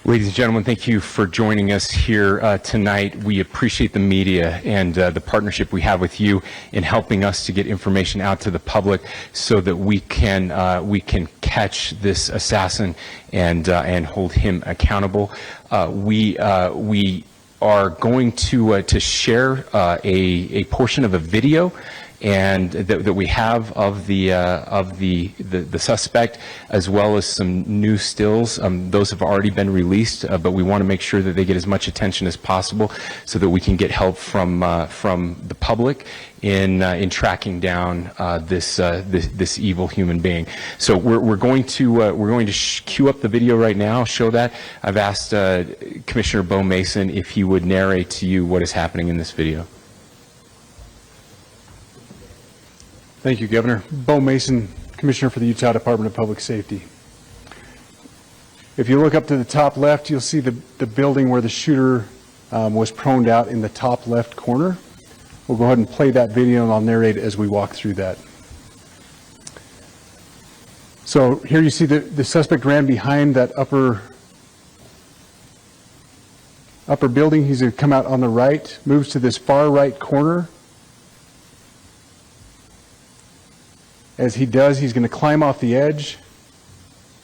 Ladies and gentlemen, thank you for joining us here tonight. We appreciate the media and the partnership we have with you in helping us to get information out to the public so that we can catch this assassin and hold him accountable. We are going to share a portion of a video and that we have of the suspect, as well as some new stills. Those have already been released, but we want to make sure that they get as much attention as possible so that we can get help from the public in tracking down this evil human being. So we're going to cue up the video right now. Show that. I've asked Commissioner Bo Mason if he would narrate to you what is happening in this video. Thank you, Governor. Bo Mason, Commissioner for the Utah Department of Public Safety. If you look up to the top left, you'll see the building where the shooter was proned out in the top left corner. We'll go ahead and play that video and I'll narrate as we walk through that. So here you see the suspect ran behind that upper building. He's going to come out on the right, moves to this far right corner. As he does, he's going to climb off the edge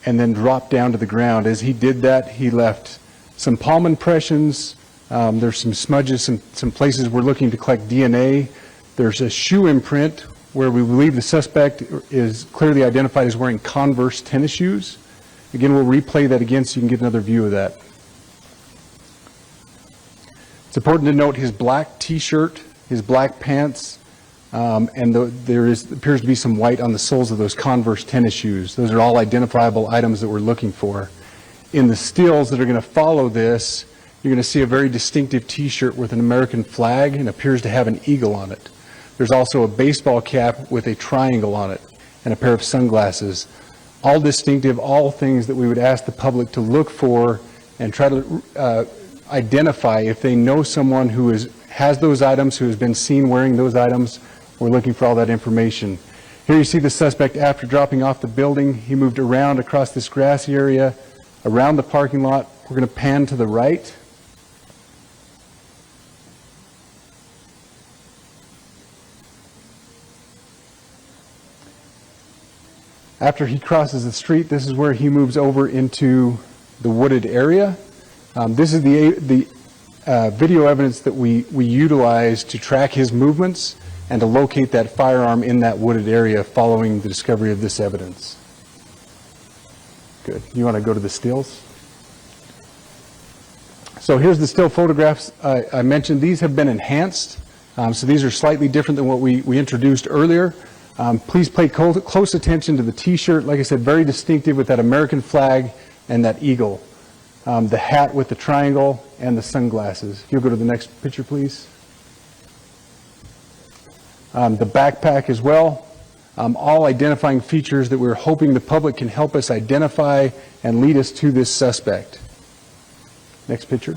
and then drop down to the ground. As he did that, he left some palm impressions. There's some smudges, some places we're looking to collect DNA. There's a shoe imprint where we believe the suspect is clearly identified as wearing Converse tennis shoes. Again, we'll replay that again so you can get another view of that. It's important to note his black t-shirt, his black pants, and there appears to be some white on the soles of those Converse tennis shoes. Those are all identifiable items that we're looking for. In the stills that are going to follow this, you're going to see a very distinctive t-shirt with an American flag and appears to have an eagle on it. There's also a baseball cap with a triangle on it and a pair of sunglasses. All distinctive, all things that we would ask the public to look for and try to identify if they know someone who has those items, who has been seen wearing those items. We're looking for all that information. Here you see the suspect after dropping off the building. He moved around across this grassy area, around the parking lot. We're going to pan to the right. After he crosses the street, this is where he moves over into the wooded area. This is the video evidence that we utilize to track his movements and to locate that firearm in that wooded area following the discovery of this evidence. Good. You want to go to the stills? So here's the still photographs I mentioned. These have been enhanced. So these are slightly different than what we introduced earlier. Please pay close attention to the t-shirt. Like I said, very distinctive with that American flag and that eagle. The hat with the triangle and the sunglasses. If you'll go to the next picture, please. The backpack as well. All identifying features that we're hoping the public can help us identify and lead us to this suspect. Next picture.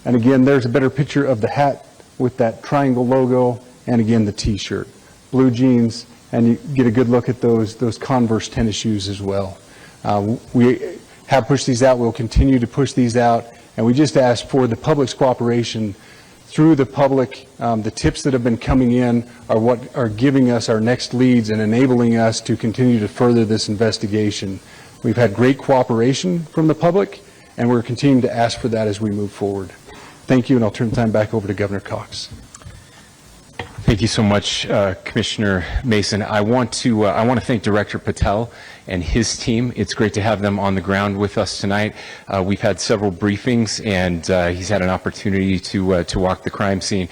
And again, there's a better picture of the hat with that triangle logo and again the t-shirt. Blue jeans, and you get a good look at those Converse tennis shoes as well. We have pushed these out. We'll continue to push these out. And we just ask for the public's cooperation through the public. The tips that have been coming in are what are giving us our next leads and enabling us to continue to further this investigation. We've had great cooperation from the public, and we're continuing to ask for that as we move forward. Thank you, and I'll turn the time back over to Governor Cox. Thank you so much, Commissioner Mason. I want to thank Director Patel and his team. It's great to have them on the ground with us tonight. We've had several briefings, and he's had an opportunity to walk the crime scene.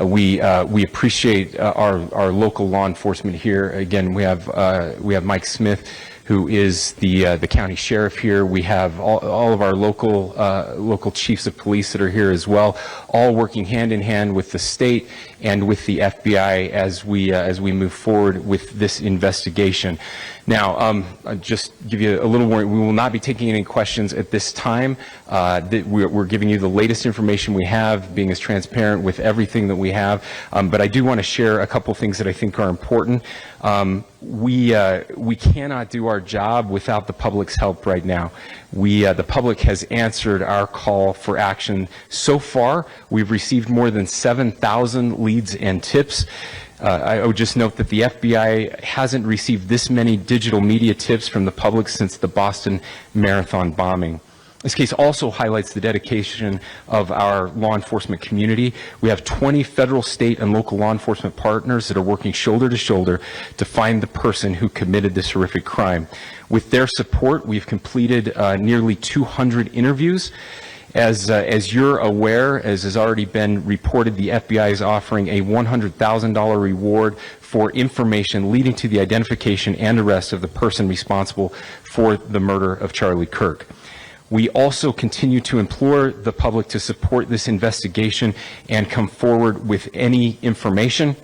We appreciate our local law enforcement here. Again, we have Mike Smith, who is the county sheriff here. We have all of our local chiefs of police that are here as well, all working hand in hand with the state and with the FBI as we move forward with this investigation. Now, I'll just give you a little warning. We will not be taking any questions at this time. We're giving you the latest information we have, being as transparent with everything that we have. But I do want to share a couple things that I think are important. We cannot do our job without the public's help right now. The public has answered our call for action. So far, we've received more than 7,000 leads and tips. I would just note that the FBI hasn't received this many digital media tips from the public since the Boston Marathon bombing. This case also highlights the dedication of our law enforcement community. We have 20 federal, state, and local law enforcement partners that are working shoulder to shoulder to find the person who committed this horrific crime. With their support, we've completed nearly 200 interviews. As you're aware, as has already been reported, the FBI is offering a $100,000 reward for information leading to the identification and arrest of the person responsible for the murder of Charlie Kirk. We also continue to implore the public to support this investigation and come forward with any information.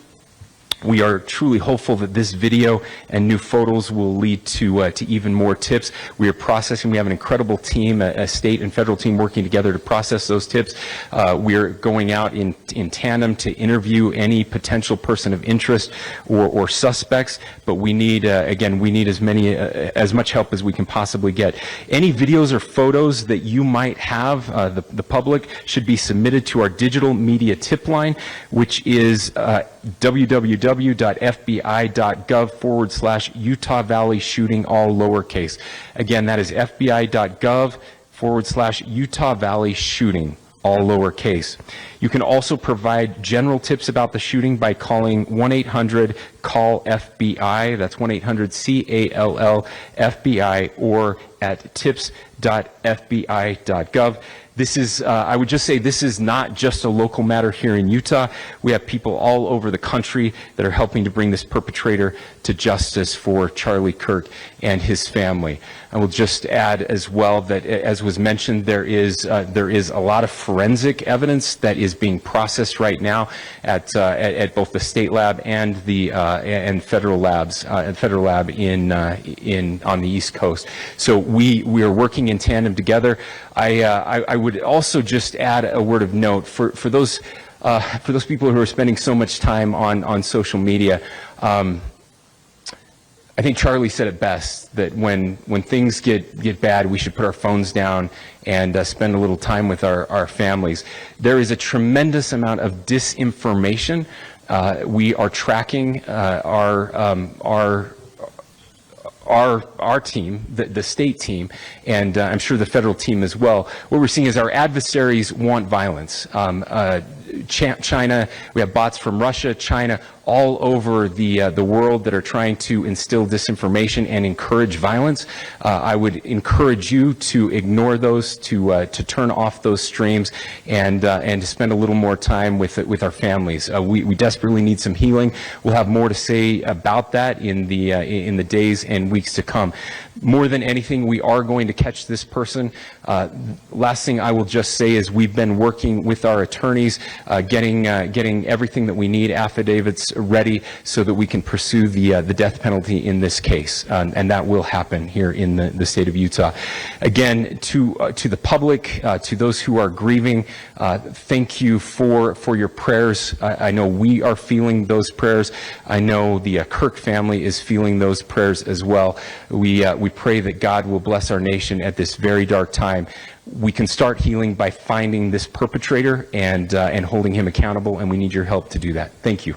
We are truly hopeful that this video and new photos will lead to even more tips. We are processing. We have an incredible team, a state and federal team working together to process those tips. We are going out in tandem to interview any potential person of interest or suspects. But we need, again, we need as much help as we can possibly get. Any videos or photos that you might have, the public should be submitted to our digital media tip line, which is www.fbi.gov/Utah Valley shooting, all lowercase. Again, that is fbi.gov/Utah Valley shooting, all lowercase. You can also provide general tips about the shooting by calling 1-800-CALL-FBI. That's 1-800-CALL-FBI, or at tips.fbi.gov. This is, I would just say, this is not just a local matter here in Utah. We have people all over the country that are helping to bring this perpetrator to justice for Charlie Kirk and his family. I will just add as well that, as was mentioned, there is a lot of forensic evidence that is being processed right now at both the state lab and the and federal labs, federal lab on the East Coast. So we are working in tandem together. I would also just add a word of note for those people who are spending so much time on social media. I think Charlie said it best, that when things get bad, we should put our phones down and spend a little time with our families. There is a tremendous amount of disinformation. We are tracking our team, the state team, and I'm sure the federal team as well. What we're seeing is our adversaries want violence. China, we have bots from Russia, China, all over the world that are trying to instill disinformation and encourage violence. I would encourage you to ignore those, to turn off those streams, and to spend a little more time with our families. We desperately need some healing. We'll have more to say about that in the days and weeks to come. More than anything, we are going to catch this person. Last thing I will just say is we've been working with our attorneys, getting everything that we need, affidavits ready, so that we can pursue the death penalty in this case, and that will happen here in the state of Utah. Again, to the public, to those who are grieving, thank you for your prayers. I know we are feeling those prayers. I know the Kirk family is feeling those prayers as well. We pray that God will bless our nation at this very dark time. We can start healing by finding this perpetrator and holding him accountable, and we need your help to do that. Thank you.